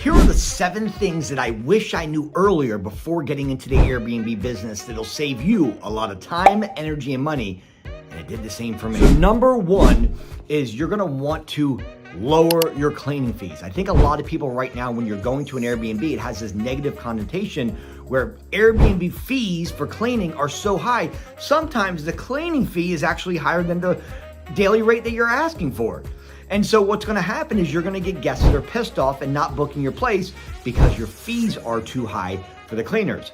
Here are the 7 things that I wish I knew earlier before getting into the Airbnb business that'll save you a lot of time, energy, and money. And it did the same for me. So number 1 is you're gonna want to lower your cleaning fees. I think a lot of people right now, when you're going to an Airbnb, it has this negative connotation where Airbnb fees for cleaning are so high. Sometimes the cleaning fee is actually higher than the daily rate that you're asking for. And so what's gonna happen is you're gonna get guests that are pissed off and not booking your place because your fees are too high for the cleaners.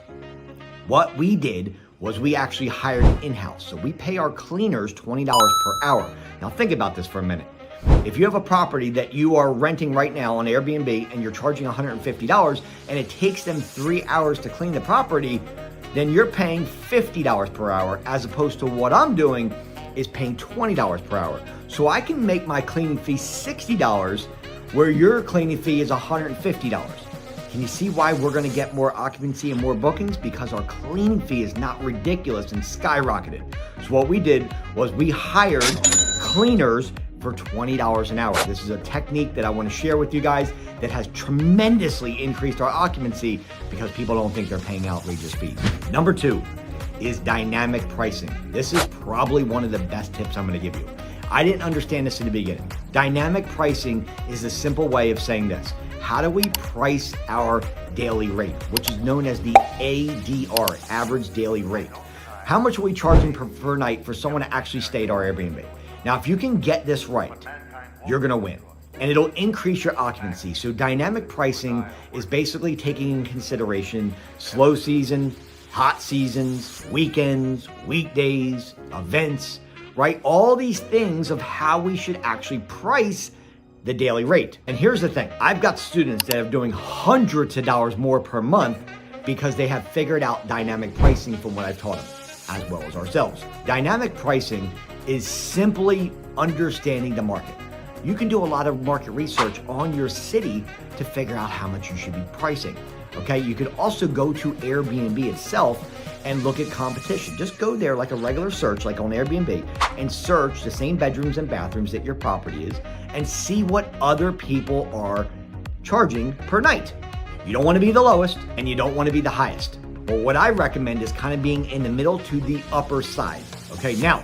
What we did was we actually hired in-house. So we pay our cleaners $20 per hour. Now think about this for a minute. If you have a property that you are renting right now on Airbnb and you're charging $150 and it takes them 3 hours to clean the property, then you're paying $50 per hour, as opposed to what I'm doing is paying $20 per hour. So I can make my cleaning fee $60 where your cleaning fee is $150. Can you see why we're gonna get more occupancy and more bookings? Because our cleaning fee is not ridiculous and skyrocketed. So what we did was we hired cleaners for $20 an hour. This is a technique that I want to share with you guys that has tremendously increased our occupancy because people don't think they're paying outrageous fees. Number 2 is dynamic pricing. This is probably one of the best tips I'm going to give you. I didn't understand this in the beginning. Dynamic pricing is a simple way of saying this. How do we price our daily rate, which is known as the ADR, average daily rate? How much are we charging per night for someone to actually stay at our Airbnb? Now, if you can get this right, you're gonna win, and it'll increase your occupancy. So dynamic pricing is basically taking in consideration slow season, hot seasons, weekends, weekdays, events, right? All these things of how we should actually price the daily rate. And here's the thing, I've got students that are doing hundreds of dollars more per month because they have figured out dynamic pricing from what I've taught them, as well as ourselves. Dynamic pricing is simply understanding the market. You can do a lot of market research on your city to figure out how much you should be pricing, okay? You could also go to Airbnb itself and look at competition. Just go there like a regular search, like on Airbnb, and search the same bedrooms and bathrooms that your property is and see what other people are charging per night. You don't wanna be the lowest and you don't wanna be the highest. Well, what I recommend is kind of being in the middle to the upper side, okay? Now,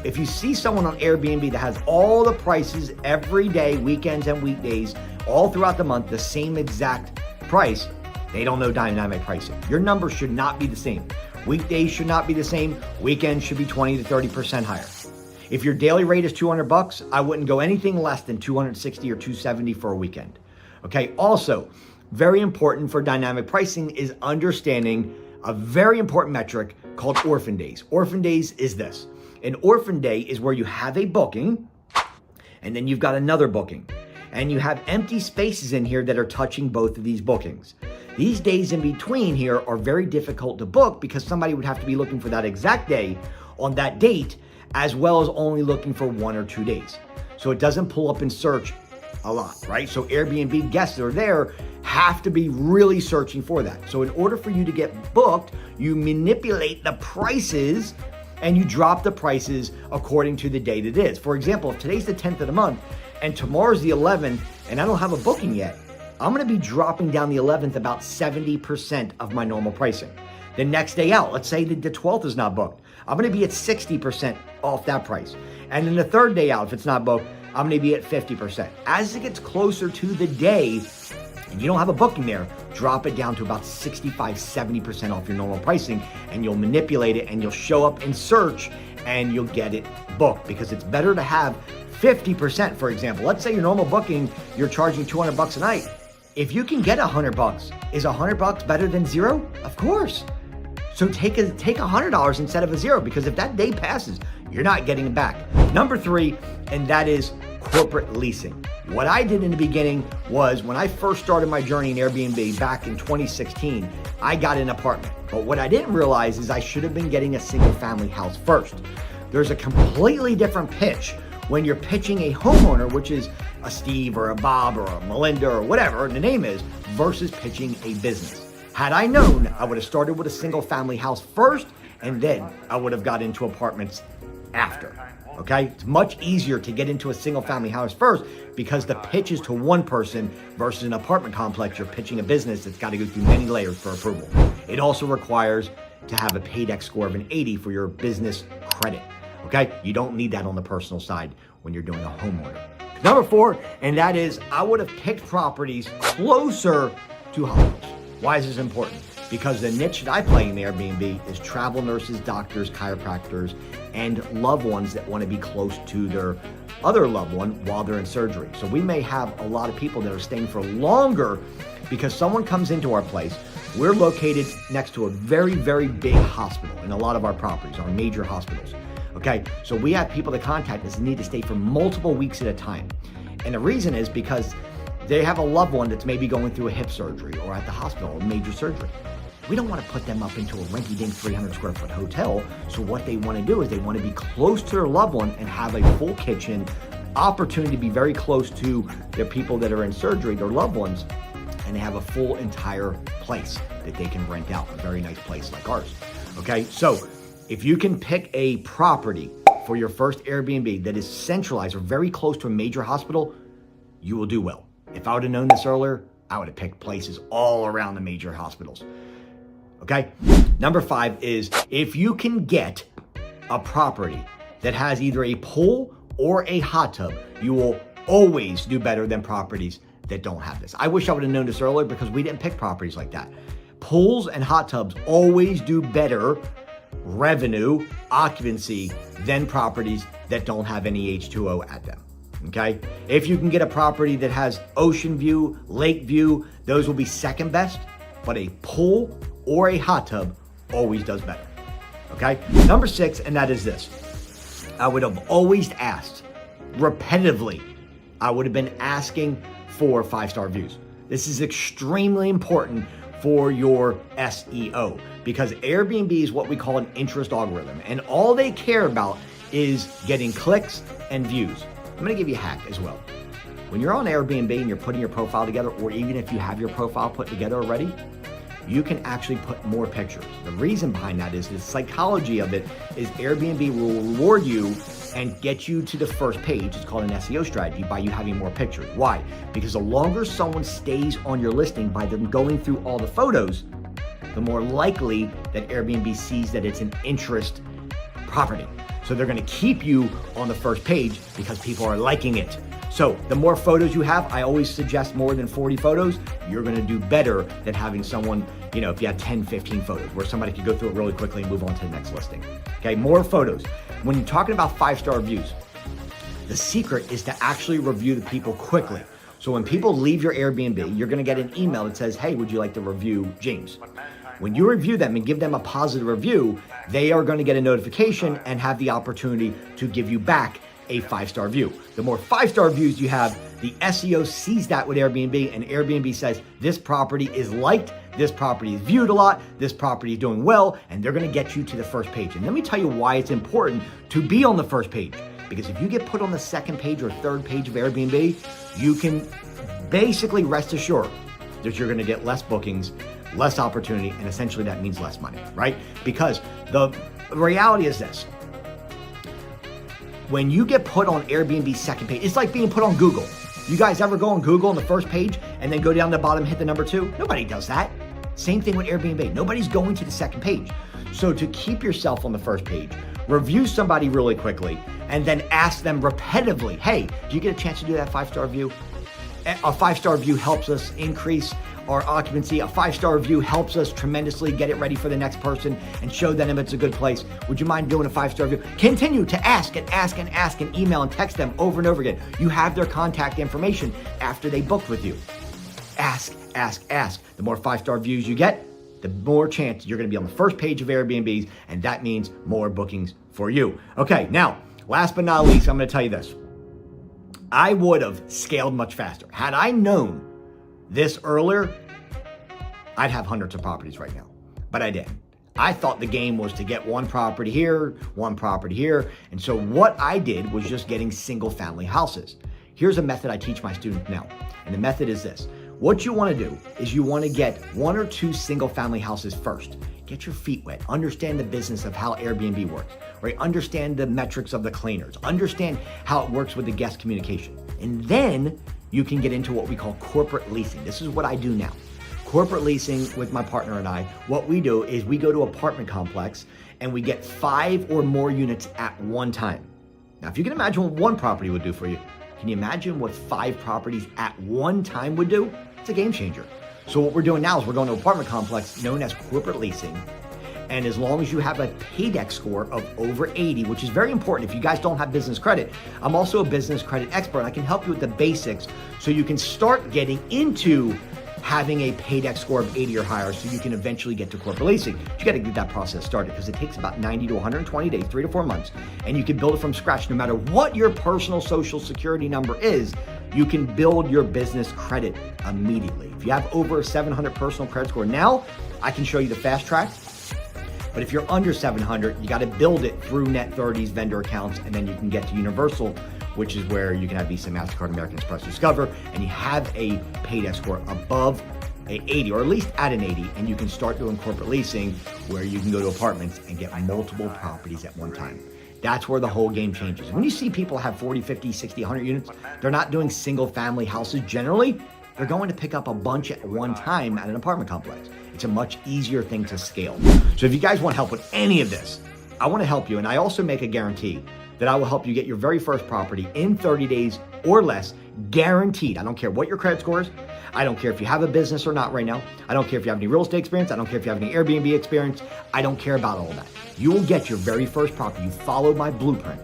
if you see someone on Airbnb that has all the prices every day, weekends and weekdays, all throughout the month, the same exact price, they don't know dynamic pricing. Your numbers should not be the same. Weekdays should not be the same. Weekends should be 20 to 30% higher. If your daily rate is $200, I wouldn't go anything less than $260 or $270 for a weekend. Okay, also, very important for dynamic pricing is understanding a very important metric called orphan days. Orphan days is this. An orphan day is where you have a booking and then you've got another booking and you have empty spaces in here that are touching both of these bookings. These days in between here are very difficult to book because somebody would have to be looking for that exact day on that date, as well as only looking for 1 or 2 days. So it doesn't pull up in search a lot, right? So Airbnb guests that are there have to be really searching for that. So in order for you to get booked, you manipulate the prices and you drop the prices according to the date it is. For example, if today's the 10th of the month and tomorrow's the 11th and I don't have a booking yet, I'm gonna be dropping down the 11th about 70% of my normal pricing. The next day out, let's say the 12th is not booked, I'm gonna be at 60% off that price. And then the third day out, if it's not booked, I'm gonna be at 50%. As it gets closer to the day, and you don't have a booking there, drop it down to about 65, 70% off your normal pricing, and you'll manipulate it and you'll show up in search and you'll get it booked, because it's better to have 50%, for example. Let's say your normal booking, you're charging $200 a night. If you can get $100, is $100 better than zero? Of course. So take $100 instead of a zero, because if that day passes, you're not getting it back. Number 3, and that is corporate leasing. What I did in the beginning was, when I first started my journey in Airbnb back in 2016, I got an apartment. But what I didn't realize is I should have been getting a single family house first. There's a completely different pitch when you're pitching a homeowner, which is a Steve or a Bob or a Melinda or whatever the name is, versus pitching a business. Had I known, I would have started with a single family house first, and then I would have got into apartments after. Okay, it's much easier to get into a single family house first because the pitch is to one person versus an apartment complex. You're pitching a business that's got to go through many layers for approval. It also requires to have a PAYDEX score of an 80 for your business credit. Okay, you don't need that on the personal side when you're doing a homeowner. Number 4, and that is I would have picked properties closer to hospitals. Why is this important? Because the niche that I play in the Airbnb is travel nurses, doctors, chiropractors, and loved ones that want to be close to their other loved one while they're in surgery. So we may have a lot of people that are staying for longer because someone comes into our place. We're located next to a very, very big hospital in a lot of our properties, our major hospitals. Okay, so we have people that contact us and need to stay for multiple weeks at a time. And the reason is because they have a loved one that's maybe going through a hip surgery or at the hospital, a major surgery. We don't want to put them up into a rinky-dink 300 square foot hotel. So what they want to do is they want to be close to their loved one and have a full kitchen, opportunity to be very close to their people that are in surgery, their loved ones, and they have a full entire place that they can rent out, a very nice place like ours. Okay, so if you can pick a property for your first Airbnb that is centralized or very close to a major hospital, you will do well. If I would have known this earlier, I would have picked places all around the major hospitals. Okay. Number 5 is if you can get a property that has either a pool or a hot tub, you will always do better than properties that don't have this. I wish I would have known this earlier because we didn't pick properties like that. Pools and hot tubs always do better revenue, occupancy than properties that don't have any H2O at them. Okay. If you can get a property that has ocean view, lake view, those will be second best, but a pool or a hot tub always does better. Okay. Number 6, and that is this. I would have always asked repetitively. I would have been asking for 5-star reviews. This is extremely important for your SEO because Airbnb is what we call an interest algorithm, and all they care about is getting clicks and views. I'm going to give you a hack as well. When you're on Airbnb and you're putting your profile together, or even if you have your profile put together already, you can actually put more pictures. The reason behind that is the psychology of it is Airbnb will reward you and get you to the first page. It's called an SEO strategy by you having more pictures. Why? Because the longer someone stays on your listing by them going through all the photos, the more likely that Airbnb sees that it's an interest property. So they're going to keep you on the first page because people are liking it. So the more photos you have, I always suggest more than 40 photos, you're going to do better than having someone, if you have 10, 15 photos where somebody could go through it really quickly and move on to the next listing. Okay, more photos. When you're talking about 5-star reviews, the secret is to actually review the people quickly. So when people leave your Airbnb, you're going to get an email that says, hey, would you like to review James? When you review them and give them a positive review, they are going to get a notification and have the opportunity to give you back a 5-star review. The more 5-star reviews you have, the SEO sees that with Airbnb, and Airbnb says this property is liked, this property is viewed a lot, this property is doing well, and they're going to get you to the first page. And let me tell you why it's important to be on the first page. Because if you get put on the second page or third page of Airbnb, you can basically rest assured that you're going to get less bookings, less opportunity, and essentially that means less money, right? Because the reality is this. When you get put on Airbnb's second page, it's like being put on Google. You guys ever go on Google on the first page and then go down the bottom, hit the number 2? Nobody does that. Same thing with Airbnb. Nobody's going to the second page. So to keep yourself on the first page, review somebody really quickly and then ask them repetitively, hey, do you get a chance to do that 5-star review? A 5-star review helps us increase our occupancy. A 5-star review helps us tremendously get it ready for the next person and show them it's a good place. Would you mind doing a 5-star review? Continue to ask and ask and ask and email and text them over and over again. You have their contact information after they booked with you. Ask, ask, ask. The more 5-star reviews you get, the more chance you're going to be on the first page of Airbnbs, and that means more bookings for you. Okay, now, last but not least, I'm going to tell you this. I would have scaled much faster. Had I known this earlier, I'd have hundreds of properties right now, but I didn't. I thought the game was to get one property here, one property here. And so what I did was just getting single family houses. Here's a method I teach my students now. And the method is this. What you want to do is you want to get 1 or 2 single family houses first. get your feet wet, understand the business of how Airbnb works, right? Understand the metrics of the cleaners, understand how it works with the guest communication. And then you can get into what we call corporate leasing. This is what I do now. Corporate leasing with my partner and I, what we do is we go to apartment complex and we get 5 or more units at one time. Now, if you can imagine what one property would do for you, can you imagine what 5 properties at one time would do? It's a game changer. So what we're doing now is we're going to an apartment complex known as corporate leasing. And as long as you have a paydex score of over 80, which is very important if you guys don't have business credit, I'm also a business credit expert. I can help you with the basics so you can start getting into having a paydex score of 80 or higher so you can eventually get to corporate leasing. You got to get that process started because it takes about 90 to 120 days, 3 to 4 months, and you can build it from scratch. No matter what your personal social security number is, you can build your business credit immediately. If you have over a 700 personal credit score now, I can show you the fast track. But if you're under 700, you got to build it through Net30's vendor accounts, and then you can get to Universal, which is where you can have Visa, MasterCard, American Express, Discover, and you have a paydex score above a 80, or at least at an 80, and you can start doing corporate leasing where you can go to apartments and get multiple properties at one time. That's where the whole game changes. When you see people have 40, 50, 60, 100 units, they're not doing single family houses generally. They're going to pick up a bunch at one time at an apartment complex. It's a much easier thing to scale. So if you guys want help with any of this, I want to help you. And I also make a guarantee that I will help you get your very first property in 30 days or less, guaranteed. I don't care what your credit score is. I don't care if you have a business or not right now. I don't care if you have any real estate experience. I don't care if you have any Airbnb experience. I don't care about all that. You will get your very first property. You follow my blueprint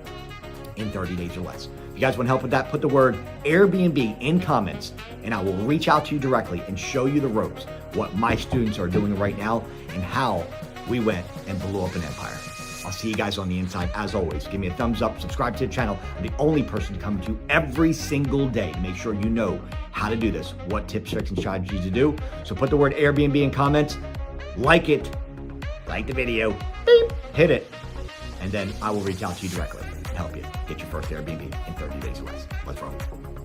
in 30 days or less. If you guys want help with that, put the word Airbnb in comments and I will reach out to you directly and show you the ropes, what my students are doing right now and how we went and blew up an empire. I'll see you guys on the inside. As always, give me a thumbs up, subscribe to the channel. I'm the only person to come to you every single day to make sure you know how to do this, what tips, tricks, and strategies to do. So put the word Airbnb in comments, like it, like the video, beep, hit it, and then I will reach out to you directly and help you get your first Airbnb in 30 days or less. Let's roll.